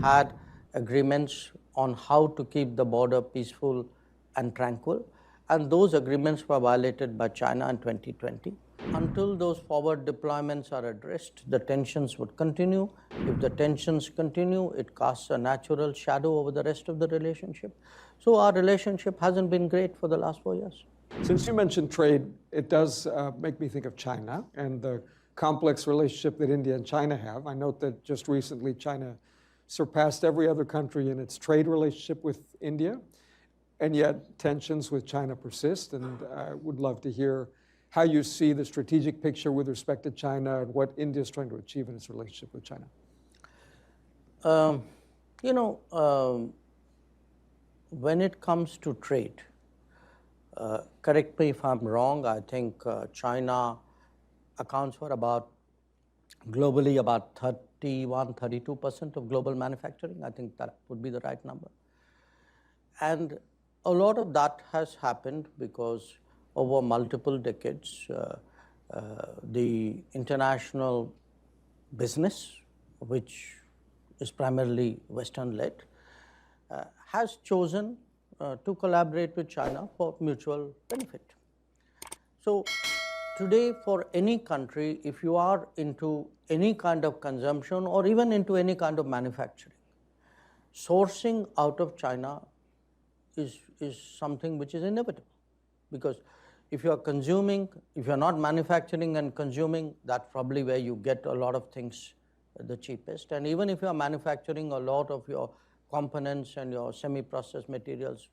had agreements on how to keep the border peaceful and tranquil, and those agreements were violated by China in 2020. Until those forward deployments are addressed, the tensions would continue. If the tensions continue, it casts a natural shadow over the rest of the relationship. So our relationship hasn't been great for the last 4 years. Since you mentioned trade, it does make me think of China and the complex relationship that India and China have. I note that just recently China surpassed every other country in its trade relationship with India, and yet tensions with China persist. And I would love to hear how you see the strategic picture with respect to China and what India is trying to achieve in its relationship with China. When it comes to trade, correct me if I'm wrong, I think China accounts for globally about 31-32% of global manufacturing. I think that would be the right number. And a lot of that has happened because over multiple decades, the international business, which is primarily Western-led, has chosen to collaborate with China for mutual benefit. So today, for any country, if you are into any kind of consumption or even into any kind of manufacturing, sourcing out of China is something which is inevitable. Because if you are consuming, if you are not manufacturing and consuming, that's probably where you get a lot of things the cheapest. And even if you are manufacturing, a lot of your components and your semi-processed materials,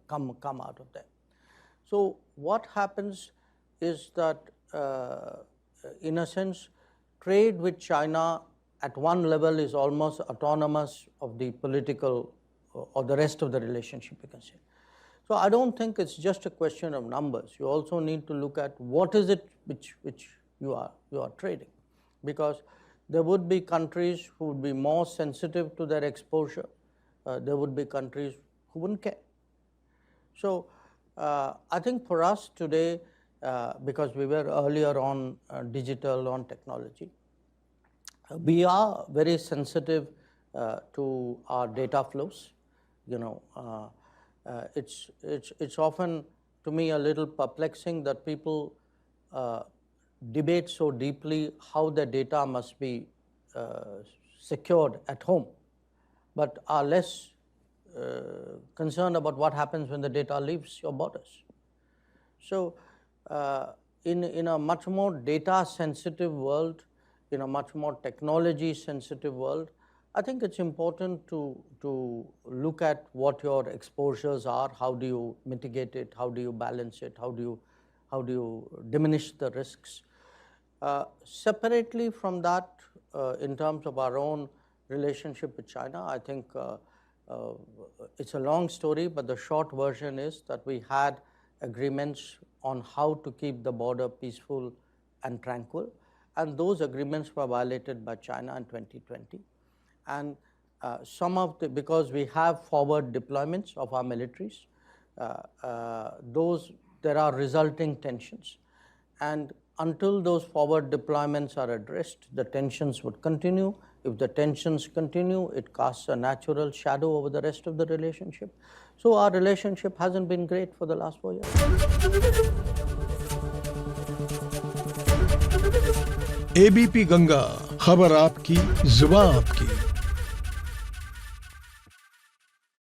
come out of there. So what happens is that, in a sense, trade with China at one level is almost autonomous of the political or the rest of the relationship, you can say. So I don't think it's just a question of numbers. You also need to look at what is it which you are trading, because there would be countries who would be more sensitive to their exposure. There would be countries who wouldn't care. So I think for us today, because we were earlier on digital, on technology, we are very sensitive to our data flows. It's often, to me, a little perplexing that people debate so deeply how the data must be secured at home, but are less concerned about what happens when the data leaves your borders. So in a much more data-sensitive world, in a much more technology-sensitive world, I think it's important to look at what your exposures are, how do you mitigate it, how do you balance it, how do you diminish the risks. Separately from that, in terms of our own relationship with China, I think it's a long story, but the short version is that we had agreements on how to keep the border peaceful and tranquil, and those agreements were violated by China in 2020. And because we have forward deployments of our militaries, there are resulting tensions. And until those forward deployments are addressed, the tensions would continue. If the tensions continue, it casts a natural shadow over the rest of the relationship. So our relationship hasn't been great for the last 4 years. ABP Ganga, खबर आपकी, जुबान आपकी।